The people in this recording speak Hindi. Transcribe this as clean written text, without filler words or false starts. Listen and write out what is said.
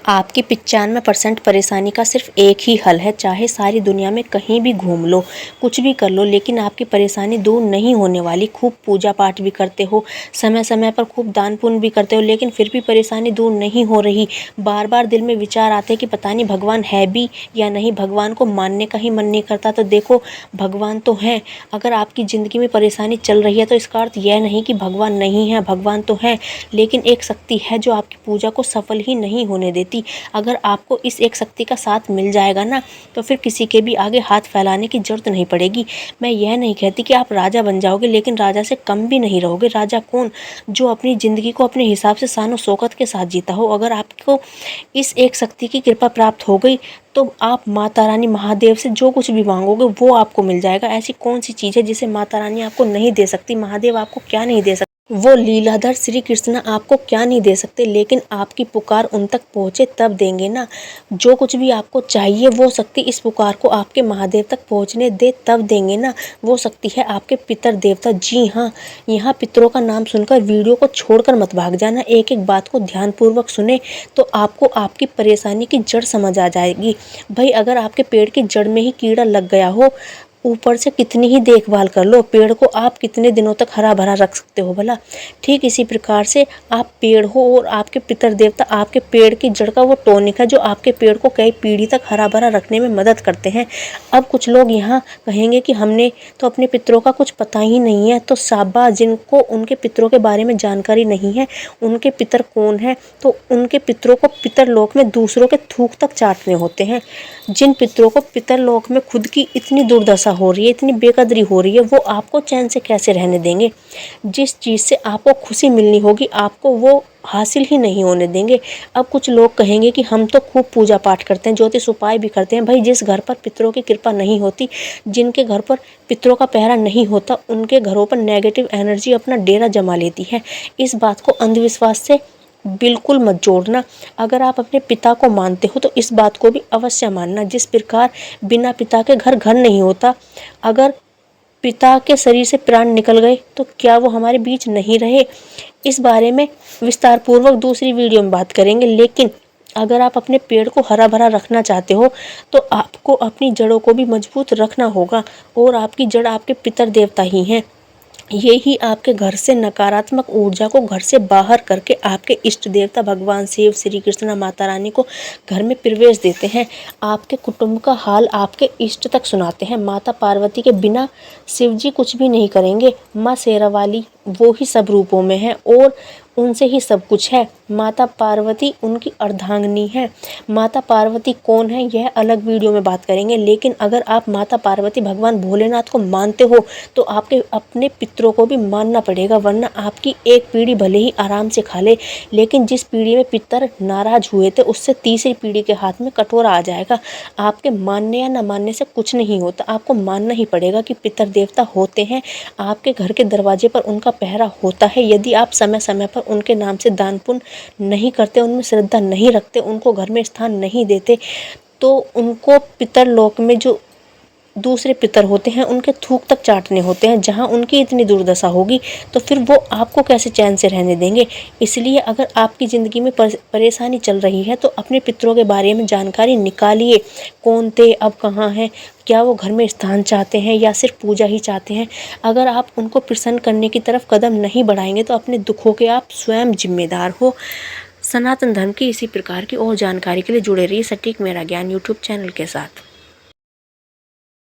आपकी 95% परेशानी का सिर्फ एक ही हल है। चाहे सारी दुनिया में कहीं भी घूम लो, कुछ भी कर लो, लेकिन आपकी परेशानी दूर नहीं होने वाली। खूब पूजा पाठ भी करते हो, समय समय पर खूब दान पुण्य भी करते हो, लेकिन फिर भी परेशानी दूर नहीं हो रही। बार बार दिल में विचार आते हैं कि पता नहीं भगवान है भी या नहीं, भगवान को मानने का ही मन नहीं करता। तो देखो, भगवान तो हैं। अगर आपकी ज़िंदगी में परेशानी चल रही है तो इसका अर्थ यह नहीं कि भगवान नहीं है, भगवान तो हैं, लेकिन एक शक्ति है जो आपकी पूजा को सफल ही नहीं होने देती। अगर आपको इस एक शक्ति का साथ मिल जाएगा ना, तो फिर किसी के भी आगे हाथ फैलाने की जरूरत नहीं पड़ेगी। मैं यह नहीं कहती कि आप राजा बन जाओगे, लेकिन राजा से कम भी नहीं रहोगे। राजा कौन? जो अपनी ज़िंदगी को अपने हिसाब से शानो शौकत के साथ जीता हो। अगर आपको इस एक शक्ति की कृपा प्राप्त हो गई तो आप माता रानी महादेव से जो कुछ भी मांगोगे वो आपको मिल जाएगा। ऐसी कौन सी चीज़ है जिसे माता रानी आपको नहीं दे सकती? महादेव आपको क्या नहीं दे सकते? वो लीलाधर श्री कृष्ण आपको क्या नहीं दे सकते? लेकिन आपकी पुकार उन तक पहुँचे तब देंगे ना। जो कुछ भी आपको चाहिए वो शक्ति इस पुकार को आपके महादेव तक पहुँचने दे तब देंगे ना। वो शक्ति है आपके पितर देवता। जी हाँ, यहाँ पितरों का नाम सुनकर वीडियो को छोड़कर मत भाग जाना। एक एक बात को ध्यानपूर्वक सुने तो आपको आपकी परेशानी की जड़ समझ आ जाएगी। भाई, अगर आपके पेड़ की जड़ में ही कीड़ा लग गया हो, ऊपर से कितनी ही देखभाल कर लो, पेड़ को आप कितने दिनों तक हरा भरा रख सकते हो भला? ठीक इसी प्रकार से आप पेड़ हो और आपके पितर देवता आपके पेड़ की जड़ का वो टॉनिक है जो आपके पेड़ को कई पीढ़ी तक हरा भरा रखने में मदद करते हैं। अब कुछ लोग यहाँ कहेंगे कि हमने तो अपने पितरों का कुछ पता ही नहीं है। तो शाबाश, जिनको उनके पितरों के बारे में जानकारी नहीं है, उनके पितर कौन है, तो उनके पितरों को पितर लोक में दूसरों के थूक तक चाटने होते हैं। जिन पितरों को पितर लोक में खुद की इतनी दुर्दशा हो रही है, इतनी बेकदरी हो रही है, वो आपको चैन से कैसे रहने देंगे? जिस चीज़ से आपको खुशी मिलनी होगी आपको वो हासिल ही नहीं होने देंगे। अब कुछ लोग कहेंगे कि हम तो खूब पूजा पाठ करते हैं, ज्योतिष उपाय भी करते हैं। भाई, जिस घर पर पितरों की कृपा नहीं होती, जिनके घर पर पितरों का पहरा नहीं होता, उनके घरों पर नेगेटिव एनर्जी अपना डेरा जमा लेती है। इस बात को अंधविश्वास से बिल्कुल मत जोड़ना। अगर आप अपने पिता को मानते हो तो इस बात को भी अवश्य मानना। जिस प्रकार बिना पिता के घर घर नहीं होता, अगर पिता के शरीर से प्राण निकल गए तो क्या वो हमारे बीच नहीं रहे? इस बारे में विस्तार पूर्वक दूसरी वीडियो में बात करेंगे। लेकिन अगर आप अपने पेड़ को हरा भरा रखना चाहते हो तो आपको अपनी जड़ों को भी मजबूत रखना होगा, और आपकी जड़ आपके पितर देवता ही हैं। ये ही आपके घर से नकारात्मक ऊर्जा को घर से बाहर करके आपके इष्ट देवता भगवान शिव, श्री कृष्ण, माता रानी को घर में प्रवेश देते हैं। आपके कुटुंब का हाल आपके इष्ट तक सुनाते हैं। माता पार्वती के बिना शिव जी कुछ भी नहीं करेंगे। माँ शेरावाली वो ही सब रूपों में है और उनसे ही सब कुछ है। माता पार्वती उनकी अर्धांगिनी है। माता पार्वती कौन है यह अलग वीडियो में बात करेंगे। लेकिन अगर आप माता पार्वती भगवान भोलेनाथ को मानते हो तो आपके अपने पितरों को भी मानना पड़ेगा, वरना आपकी एक पीढ़ी भले ही आराम से खा ले, लेकिन जिस पीढ़ी में पितर नाराज हुए थे उससे तीसरी पीढ़ी के हाथ में कटोरा आ जाएगा। आपके मानने या न मानने से कुछ नहीं होता, आपको मानना ही पड़ेगा कि पितर देवता होते हैं। आपके घर के दरवाजे पर उनका पहरा होता है। यदि आप समय समय पर उनके नाम से दान पुण्य नहीं करते, उनमें श्रद्धा नहीं रखते, उनको घर में स्थान नहीं देते, तो उनको पितर लोक में जो दूसरे पितर होते हैं उनके थूक तक चाटने होते हैं। जहां उनकी इतनी दुर्दशा होगी तो फिर वो आपको कैसे चैन से रहने देंगे? इसलिए अगर आपकी ज़िंदगी में परेशानी चल रही है तो अपने पितरों के बारे में जानकारी निकालिए। कौन थे, अब कहाँ हैं, क्या वो घर में स्थान चाहते हैं या सिर्फ पूजा ही चाहते हैं? अगर आप उनको प्रसन्न करने की तरफ कदम नहीं बढ़ाएंगे तो अपने दुखों के आप स्वयं जिम्मेदार हो। सनातन धर्म की इसी प्रकार की और जानकारी के लिए जुड़े रहिए सटीक मेरा ज्ञान यूट्यूब चैनल के साथ।